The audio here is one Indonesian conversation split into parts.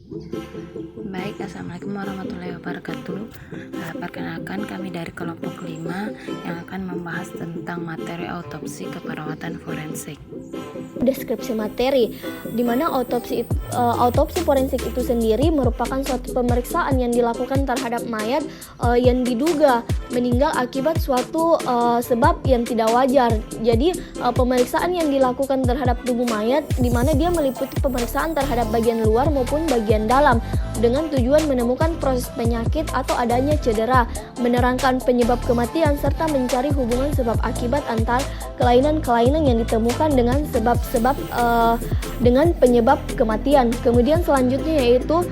Baik, Assalamualaikum warahmatullahi wabarakatuh. Perkenalkan, kami dari kelompok 5 yang akan membahas tentang materi autopsi keperawatan forensik. Deskripsi materi, di mana autopsi forensik itu sendiri merupakan suatu pemeriksaan yang dilakukan terhadap mayat yang diduga meninggal akibat suatu sebab yang tidak wajar. Jadi pemeriksaan yang dilakukan terhadap tubuh mayat, di mana dia meliputi pemeriksaan terhadap bagian luar maupun bagian dalam dengan tujuan menemukan proses penyakit atau adanya cedera, menerangkan penyebab kematian serta mencari hubungan sebab akibat antar kelainan-kelainan yang ditemukan dengan dengan penyebab kematian. Kemudian selanjutnya yaitu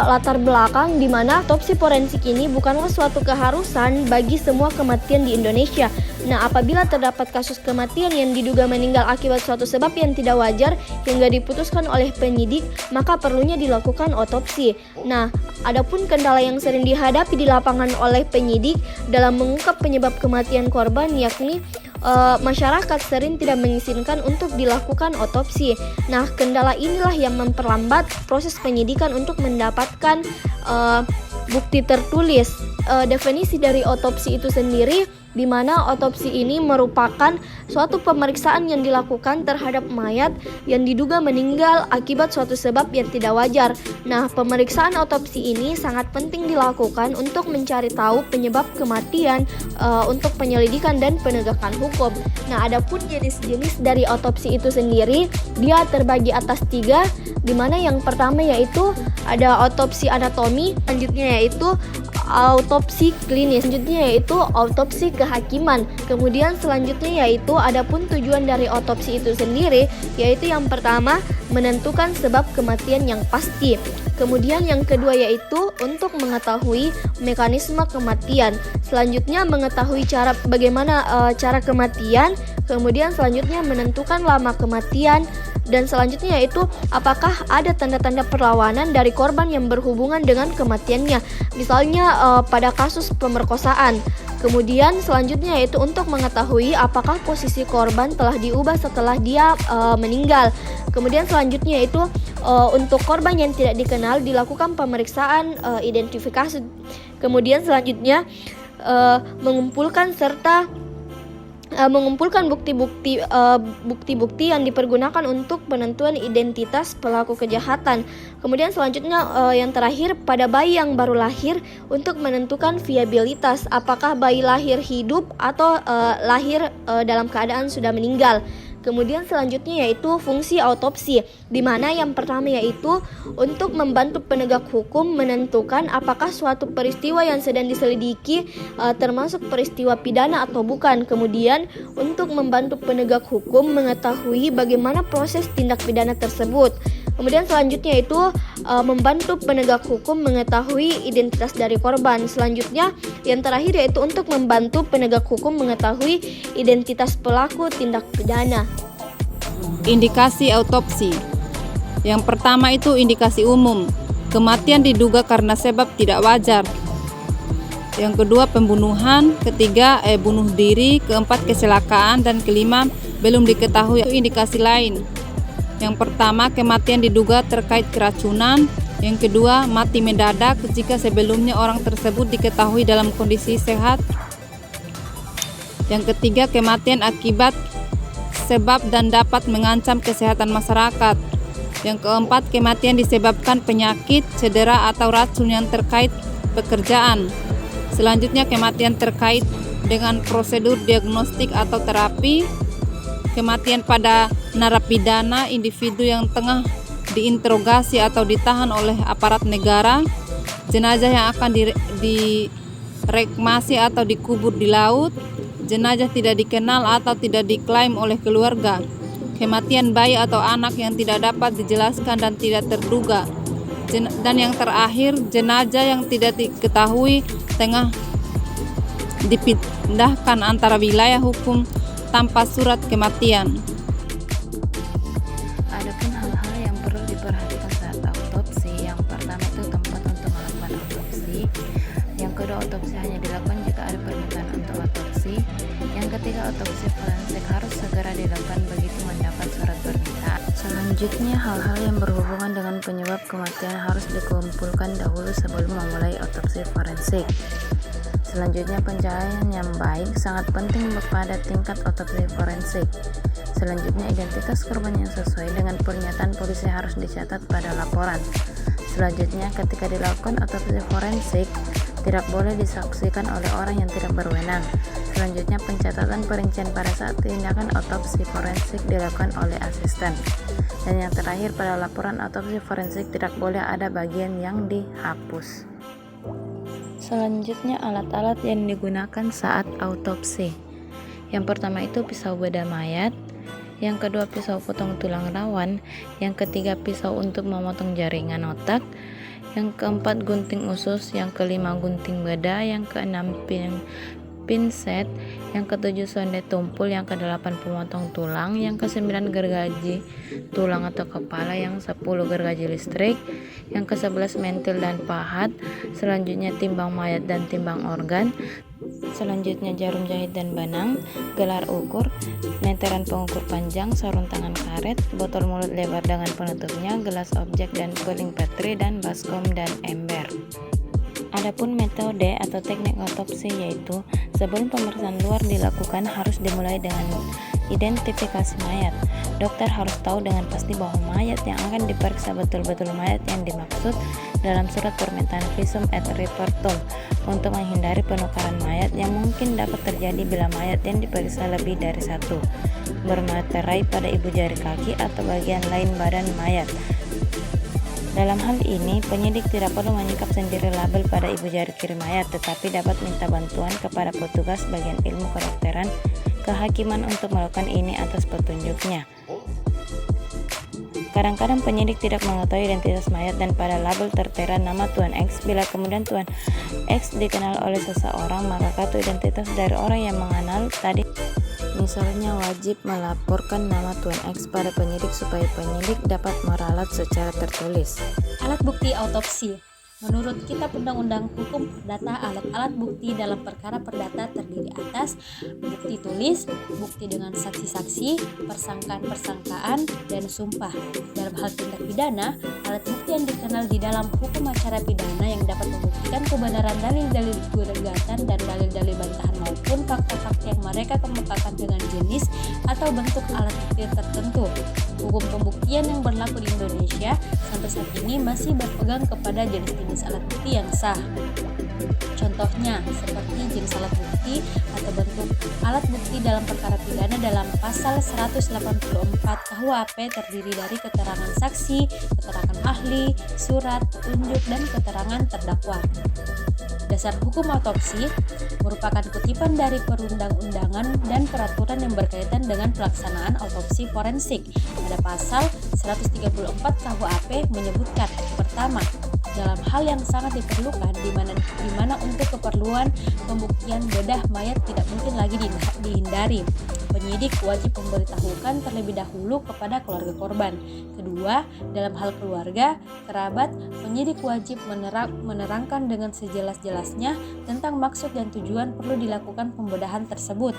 latar belakang, di mana autopsi forensik ini bukanlah suatu keharusan bagi semua kematian di Indonesia. Nah, apabila terdapat kasus kematian yang diduga meninggal akibat suatu sebab yang tidak wajar hingga diputuskan oleh penyidik, maka perlunya dilakukan otopsi. Nah, adapun kendala yang sering dihadapi di lapangan oleh penyidik dalam mengungkap penyebab kematian korban, yakni masyarakat sering tidak mengizinkan untuk dilakukan otopsi. Nah, kendala inilah yang memperlambat proses penyidikan untuk mendapatkan bukti tertulis. Definisi dari otopsi itu sendiri, di mana otopsi ini merupakan suatu pemeriksaan yang dilakukan terhadap mayat yang diduga meninggal akibat suatu sebab yang tidak wajar. Nah, pemeriksaan otopsi ini sangat penting dilakukan untuk mencari tahu penyebab kematian untuk penyelidikan dan penegakan hukum. Nah, adapun jenis-jenis dari otopsi itu sendiri, dia terbagi atas 3, di mana yang pertama yaitu ada otopsi anatomi, selanjutnya yaitu autopsi klinis, selanjutnya yaitu autopsi kehakiman. Kemudian selanjutnya yaitu adapun tujuan dari otopsi itu sendiri, yaitu yang pertama menentukan sebab kematian yang pasti. Kemudian yang kedua yaitu untuk mengetahui mekanisme kematian. Selanjutnya mengetahui bagaimana cara kematian. Kemudian selanjutnya menentukan lama kematian. Dan selanjutnya yaitu apakah ada tanda-tanda perlawanan dari korban yang berhubungan dengan kematiannya, misalnya pada kasus pemerkosaan. Kemudian selanjutnya yaitu untuk mengetahui apakah posisi korban telah diubah setelah dia meninggal. Kemudian selanjutnya yaitu untuk korban yang tidak dikenal dilakukan pemeriksaan identifikasi. Kemudian selanjutnya mengumpulkan bukti-bukti yang dipergunakan untuk penentuan identitas pelaku kejahatan. Kemudian selanjutnya yang terakhir pada bayi yang baru lahir untuk menentukan viabilitas, apakah bayi lahir hidup atau lahir dalam keadaan sudah meninggal. Kemudian selanjutnya yaitu fungsi autopsi, di mana yang pertama yaitu untuk membantu penegak hukum menentukan apakah suatu peristiwa yang sedang diselidiki termasuk peristiwa pidana atau bukan. Kemudian untuk membantu penegak hukum mengetahui bagaimana proses tindak pidana tersebut. Kemudian selanjutnya itu membantu penegak hukum mengetahui identitas dari korban. Selanjutnya yang terakhir yaitu untuk membantu penegak hukum mengetahui identitas pelaku tindak pidana. Indikasi autopsi. Yang pertama itu indikasi umum, kematian diduga karena sebab tidak wajar. Yang kedua pembunuhan, ketiga bunuh diri, keempat kecelakaan, dan kelima belum diketahui indikasi lain. Yang pertama, kematian diduga terkait keracunan. Yang kedua, mati mendadak jika sebelumnya orang tersebut diketahui dalam kondisi sehat. Yang ketiga, kematian akibat sebab dan dapat mengancam kesehatan masyarakat. Yang keempat, kematian disebabkan penyakit, cedera, atau racun yang terkait pekerjaan. Selanjutnya, kematian terkait dengan prosedur diagnostik atau terapi. Kematian pada narapidana, individu yang tengah diinterogasi atau ditahan oleh aparat negara. Jenazah yang akan diremasi atau dikubur di laut. Jenazah tidak dikenal atau tidak diklaim oleh keluarga. Kematian bayi atau anak yang tidak dapat dijelaskan dan tidak terduga. Dan yang terakhir, jenazah yang tidak diketahui tengah dipindahkan antara wilayah hukum tanpa surat kematian. Adapun hal-hal yang perlu diperhatikan saat autopsi, yang pertama itu tempat untuk melakukan autopsi. Yang kedua, autopsi hanya dilakukan jika ada permintaan untuk autopsi. Yang ketiga, autopsi forensik harus segera dilakukan begitu mendapat surat permintaan. Selanjutnya Selanjutnya, hal-hal yang berhubungan dengan penyebab kematian harus dikumpulkan dahulu sebelum memulai otopsi forensik. Selanjutnya, pencahayaan yang baik sangat penting pada tingkat otopsi forensik. Selanjutnya, identitas korban yang sesuai dengan pernyataan polisi harus dicatat pada laporan. Selanjutnya, ketika dilakukan otopsi forensik, tidak boleh disaksikan oleh orang yang tidak berwenang. Selanjutnya, pencatatan perincian pada saat tindakan otopsi forensik dilakukan oleh asisten. Dan yang terakhir, pada laporan otopsi forensik tidak boleh ada bagian yang dihapus. Selanjutnya, alat-alat yang digunakan saat autopsi. Yang pertama itu pisau bedah mayat, yang kedua pisau potong tulang rawan, yang ketiga pisau untuk memotong jaringan otak, yang keempat gunting usus, yang kelima gunting bedah, yang keenam pinset, yang ketujuh sonde tumpul, yang kedelapan pemotong tulang, yang kesembilan gergaji tulang atau kepala, yang 10 gergaji listrik, yang ke-11 mentil dan pahat, selanjutnya timbang mayat dan timbang organ, selanjutnya jarum jahit dan benang, gelar ukur, meteran pengukur panjang, sarung tangan karet, botol mulut lebar dengan penutupnya, gelas objek dan piring petri, dan baskom dan ember. Adapun metode atau teknik otopsi yaitu sebelum pemeriksaan luar dilakukan harus dimulai dengan identifikasi mayat. Dokter harus tahu dengan pasti bahwa mayat yang akan diperiksa betul-betul mayat yang dimaksud dalam surat permintaan visum et repertum untuk menghindari penukaran mayat yang mungkin dapat terjadi bila mayat yang diperiksa lebih dari satu bermaterai pada ibu jari kaki atau bagian lain badan mayat. Dalam hal ini, penyidik tidak perlu menyingkap sendiri label pada ibu jari kiri mayat, tetapi dapat minta bantuan kepada petugas bagian ilmu kedokteran kehakiman untuk melakukan ini atas petunjuknya. Kadang-kadang penyidik tidak mengetahui identitas mayat dan pada label tertera nama Tuan X. Bila kemudian Tuan X dikenal oleh seseorang, maka kartu identitas dari orang yang mengenal tadi misalnya wajib melaporkan nama Tuan X pada penyidik supaya penyidik dapat meralat secara tertulis. Alat bukti autopsi. Menurut Kitab Undang-Undang Hukum Perdata, alat-alat bukti dalam perkara perdata terdiri atas bukti tulis, bukti dengan saksi-saksi, persangkaan-persangkaan, dan sumpah. Dalam hal tindak pidana, alat bukti yang dikenal di dalam hukum acara pidana yang dapat membuktikan kebenaran dalil-dalil gugatan dan dalil-dalil bantahan maupun fakta-fakta yang mereka kemukakan dengan jenis atau bentuk alat bukti tertentu. Hukum pembuktian yang berlaku di Indonesia sampai saat ini masih berpegang kepada jenis-jenis alat bukti yang sah. Contohnya seperti jenis alat bukti atau bentuk alat bukti dalam perkara pidana dalam pasal 184 KUHP terdiri dari keterangan saksi, keterangan ahli, surat, petunjuk, dan keterangan terdakwa. Dasar hukum autopsi merupakan kutipan dari perundang-undangan dan peraturan yang berkaitan dengan pelaksanaan autopsi forensik. Pada pasal 134 KUHP menyebutkan, pertama, dalam hal yang sangat diperlukan di mana untuk keperluan pembuktian bedah mayat tidak mungkin lagi dihindari, penyidik wajib memberitahukan terlebih dahulu kepada keluarga korban. Kedua, dalam hal keluarga, kerabat, penyidik wajib menerangkan dengan sejelas-jelasnya tentang maksud dan tujuan perlu dilakukan pembedahan tersebut.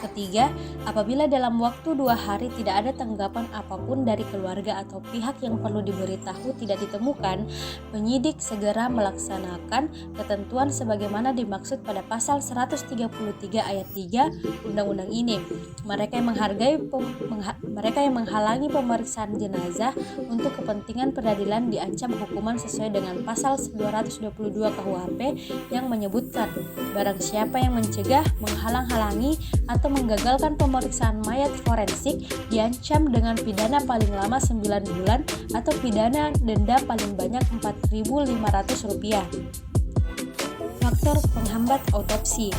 Ketiga, apabila dalam waktu 2 hari tidak ada tanggapan apapun dari keluarga atau pihak yang perlu diberitahu tidak ditemukan, penyidik segera melaksanakan ketentuan sebagaimana dimaksud pada pasal 133 ayat 3 undang-undang ini. Mereka yang menghalangi pemeriksaan jenazah untuk kepentingan peradilan diancam hukuman sesuai dengan pasal 222 KUHP yang menyebutkan barang siapa yang mencegah, menghalang-halangi atau menggagalkan pemeriksaan mayat forensik diancam dengan pidana paling lama 9 bulan atau pidana denda paling banyak Rp4.500. Faktor penghambat autopsi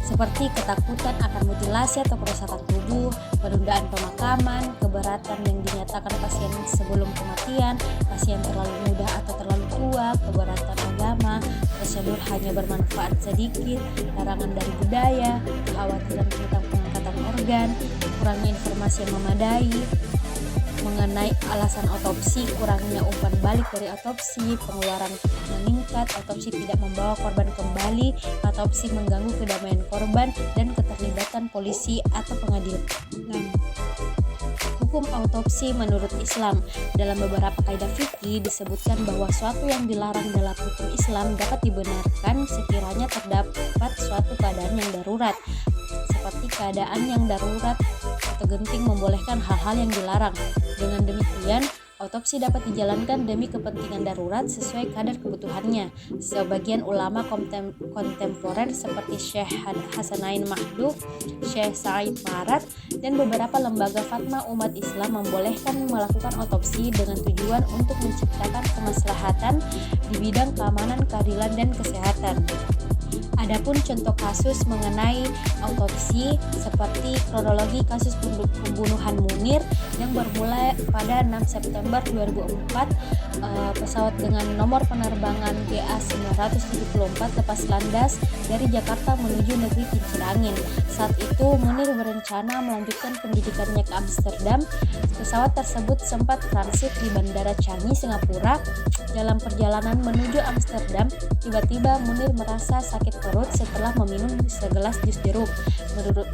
seperti ketakutan akan mutilasi atau perusakan tubuh, penundaan pemakaman, keberatan yang dinyatakan pasien sebelum kematian, pasien terlalu muda atau terlalu tua, keberatan agama, prosedur hanya bermanfaat sedikit, larangan dari budaya, kekhawatiran tentang pengangkatan organ, kurangnya informasi yang memadai mengenai alasan otopsi, kurangnya umpan balik dari otopsi, pengeluaran meningkat, otopsi tidak membawa korban kembali, otopsi mengganggu kedamaian korban, dan keterlibatan polisi atau pengadilan. Hukum Hukum autopsi menurut Islam. Dalam beberapa kaidah fikih disebutkan bahwa suatu yang dilarang dalam hukum Islam dapat dibenarkan sekiranya terdapat suatu keadaan yang darurat, seperti keadaan yang darurat atau genting membolehkan hal-hal yang dilarang. Dengan demikian, autopsi dapat dijalankan demi kepentingan darurat sesuai kadar kebutuhannya. Sebagian ulama kontemporer seperti Syekh Hasanain Mahduf, Syekh Said Marat, dan beberapa lembaga fatwa umat Islam membolehkan melakukan autopsi dengan tujuan untuk menciptakan kemaslahatan di bidang keamanan, keadilan, dan kesehatan. Adapun contoh kasus mengenai autopsi seperti kronologi kasus pembunuhan Munir yang bermula pada 6 September 2004, pesawat dengan nomor penerbangan GA974 lepas landas dari Jakarta menuju negeri kincir angin. Saat itu Munir berencana melanjutkan pendidikannya ke Amsterdam. Pesawat tersebut sempat transit di Bandara Changi, Singapura. Dalam perjalanan menuju Amsterdam, tiba-tiba Munir merasa sakit perut setelah meminum segelas jus jeruk.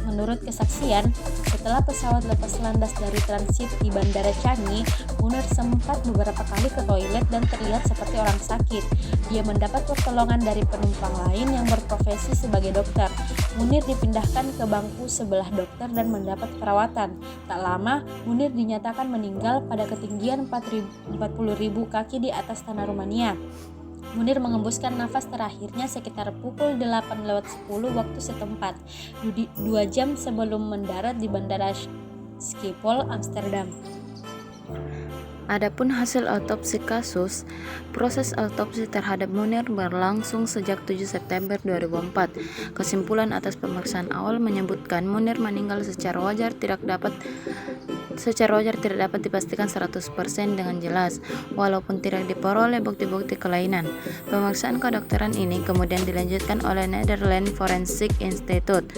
Menurut kesaksian, setelah pesawat lepas landas dari transit di Bandara Changi, Munir sempat beberapa kali ke toilet dan terlihat seperti orang sakit. Dia mendapat pertolongan dari penumpang lain yang berprofesi sebagai dokter. Munir dipindahkan ke bangku sebelah dokter dan mendapat perawatan. Tak lama, Munir dinyatakan meninggal pada ketinggian 40.000 kaki di atas tanah Rumania. Munir mengembuskan nafas terakhirnya sekitar pukul 8:10 waktu setempat, 2 jam sebelum mendarat di Bandara Schiphol, Amsterdam. Adapun hasil autopsi kasus, proses autopsi terhadap Munir berlangsung sejak 7 September 2004. Kesimpulan atas pemeriksaan awal menyebutkan Munir meninggal secara wajar tidak dapat dipastikan 100% dengan jelas, walaupun tidak diperoleh bukti-bukti kelainan. Pemeriksaan kedokteran ini kemudian dilanjutkan oleh Netherlands Forensic Institute.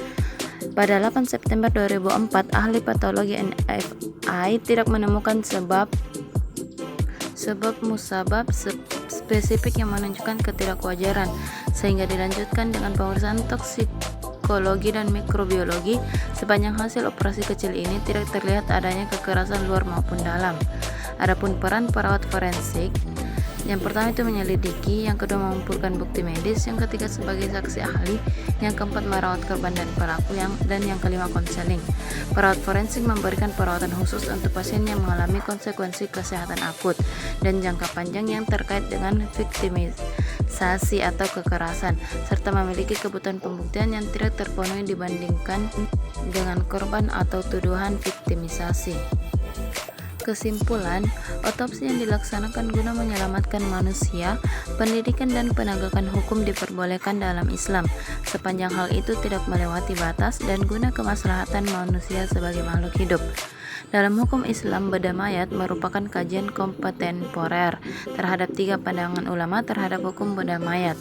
Pada 8 September 2004, ahli patologi NFI tidak menemukan sebab musabab spesifik yang menunjukkan ketidakwajaran, sehingga dilanjutkan dengan pemeriksaan toksikologi dan mikrobiologi. Sepanjang hasil operasi kecil ini tidak terlihat adanya kekerasan luar maupun dalam. Adapun peran perawat forensik, yang pertama itu menyelidiki, yang kedua mengumpulkan bukti medis, yang ketiga sebagai saksi ahli, yang keempat merawat korban dan pelaku, dan yang kelima konseling. Perawat forensik memberikan perawatan khusus untuk pasien yang mengalami konsekuensi kesehatan akut dan jangka panjang yang terkait dengan viktimisasi atau kekerasan, serta memiliki kebutuhan pembuktian yang tidak terpenuhi dibandingkan dengan korban atau tuduhan viktimisasi. Kesimpulan, otopsi yang dilaksanakan guna menyelamatkan manusia, pendidikan dan penegakan hukum diperbolehkan dalam Islam, sepanjang hal itu tidak melewati batas dan guna kemaslahatan manusia sebagai makhluk hidup. Dalam hukum Islam, bedah mayat merupakan kajian kontemporer terhadap 3 pandangan ulama terhadap hukum bedah mayat.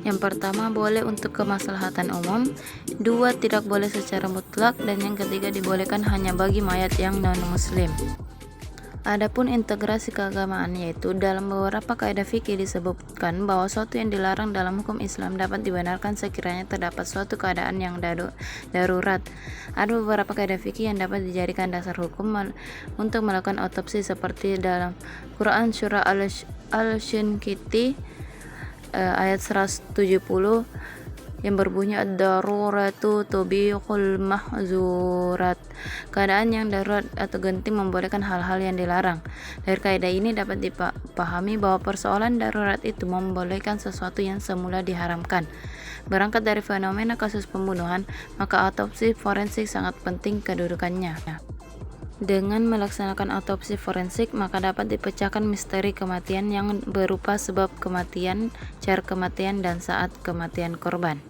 Yang pertama, boleh untuk kemaslahatan umum, 2, tidak boleh secara mutlak, dan yang ketiga, dibolehkan hanya bagi mayat yang non-muslim. Adapun integrasi keagamaan, yaitu dalam beberapa kaidah fikih disebutkan bahwa suatu yang dilarang dalam hukum Islam dapat dibenarkan sekiranya terdapat suatu keadaan yang darurat. Ada beberapa kaidah fikih yang dapat dijadikan dasar hukum untuk melakukan otopsi, seperti dalam Quran surah Al-Shinqiti ayat 170 yang berbunyi ad-daruratu tubihul mahzurat. Keadaan yang darurat atau genting membolehkan hal-hal yang dilarang. Dari kaidah ini dapat dipahami bahwa persoalan darurat itu membolehkan sesuatu yang semula diharamkan. Berangkat dari fenomena kasus pembunuhan, maka autopsi forensik sangat penting kedudukannya. Dengan melaksanakan autopsi forensik, maka dapat dipecahkan misteri kematian yang berupa sebab kematian, cara kematian, dan saat kematian korban.